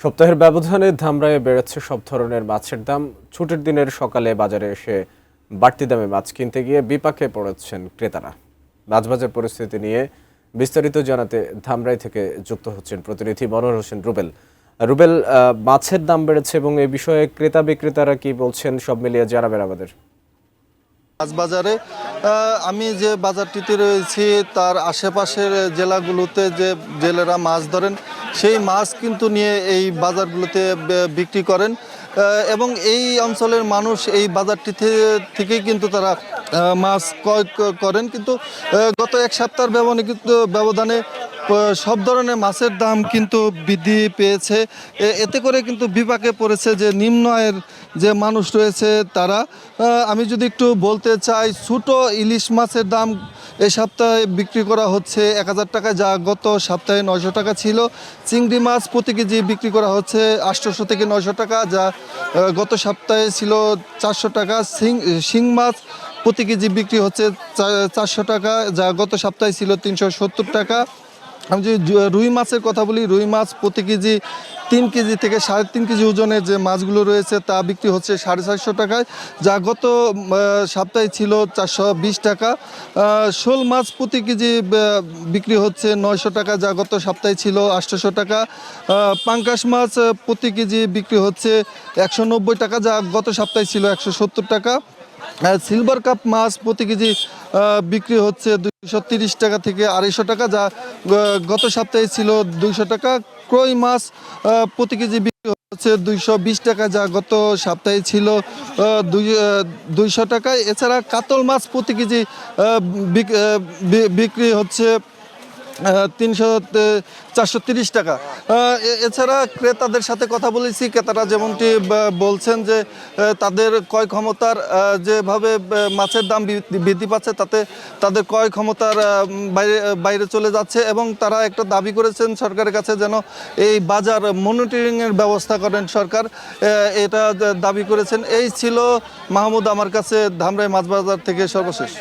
সপ্তাহের ব্যবধানে ধামরায়ে বেড়েছে সব ধরনের মাছের দাম। ছুটির দিনের সকালে বাজারে এসে বাড়তি দামে মাছ কিনতে গিয়ে বিপাকে পড়েছেন ক্রেতারা। মাছবাজার পরিস্থিতি নিয়ে বিস্তারিত জানাতে ধামরাই থেকে যুক্ত হচ্ছেন প্রতিনিধি মনোহর হোসেন রুবেল। রুবেল, মাছের দাম বেড়েছে এবং এই বিষয়ে ক্রেতা বিক্রেতারা কি বলছেন, সব মিলিয়ে জানাবেন আমাদের। মাছ বাজারে আমি যে বাজারটিতে রয়েছি তার আশেপাশের জেলাগুলোতে যে জেলেরা মাছ ধরেন সেই মাছ কিন্তু নিয়ে এই বাজারগুলোতে বিক্রি করেন এবং এই অঞ্চলের মানুষ এই বাজারটি থেকেই কিন্তু তারা মাছ ক্রয় করেন। কিন্তু গত এক সপ্তাহের ব্যবধানে সব ধরনের মাছের দাম কিন্তু বৃদ্ধি পেয়েছে। এতে করে কিন্তু বিপাকে পড়েছে যে নিম্ন আয়ের যে মানুষ রয়েছে তারা। আমি যদি একটু বলতে চাই, ছোটো ইলিশ মাছের দাম এই সপ্তাহে বিক্রি করা হচ্ছে ১,০০০ টাকা, যা গত সপ্তাহে ৯০০ টাকা ছিল। চিংড়ি মাছ প্রতি কেজি বিক্রি করা হচ্ছে ৮০০ থেকে ৯০০ টাকা, যা গত সপ্তাহে ছিল ৪০০ টাকা। শিং মাছ প্রতি কেজি বিক্রি হচ্ছে ৪০০ টাকা, যা গত সপ্তাহে ছিল ৩৭০ টাকা। আমি যদি রুই মাছের কথা বলি, রুই মাছ প্রতি কেজি ৩ কেজি থেকে ৩.৫ কেজি ওজনের যে মাছগুলো রয়েছে তা বিক্রি হচ্ছে ৪৫০ টাকায়, যা গত সপ্তাহে ছিল ৪২০ টাকা। শোল মাছ প্রতি কেজি বিক্রি হচ্ছে ৯০০ টাকা, যা গত সপ্তাহে ছিল ৮০০ টাকা। পাঙ্গাস মাছ প্রতি কেজি বিক্রি হচ্ছে ১৯০ টাকা, যা গত সপ্তাহে ছিল ১৭০ টাকা। সিলভার কাপ মাছ প্রতি কেজি বিক্রি হচ্ছে ২৩০ টাকা থেকে ২৫০ টাকা, যা গত সপ্তাহে ছিল ২০০ টাকা। কই মাছ প্রতি কেজি বিক্রি হচ্ছে ২২০ টাকা, যা গত সপ্তাহে ছিল ২০০ টাকা। এছাড়া কাতল মাছ প্রতি কেজি বিক্রি হচ্ছে 430 টাকা। এছাড়া ক্রেতাদের সাথে কথা বলেছি, ক্রেতারা যেমনটি বলছেন যে তাদের ক্রয় ক্ষমতার যেভাবে মাছের দাম বৃদ্ধি পাচ্ছে তাতে তাদের ক্রয় ক্ষমতার বাইরে চলে যাচ্ছে এবং তারা একটা দাবি করেছেন সরকারের কাছে যেন এই বাজার মনিটরিংয়ের ব্যবস্থা করেন সরকার, এটা দাবি করেছেন। এই ছিল মাহমুদ আমার কাছে ধামরাই মাছ বাজার থেকে সর্বশেষ।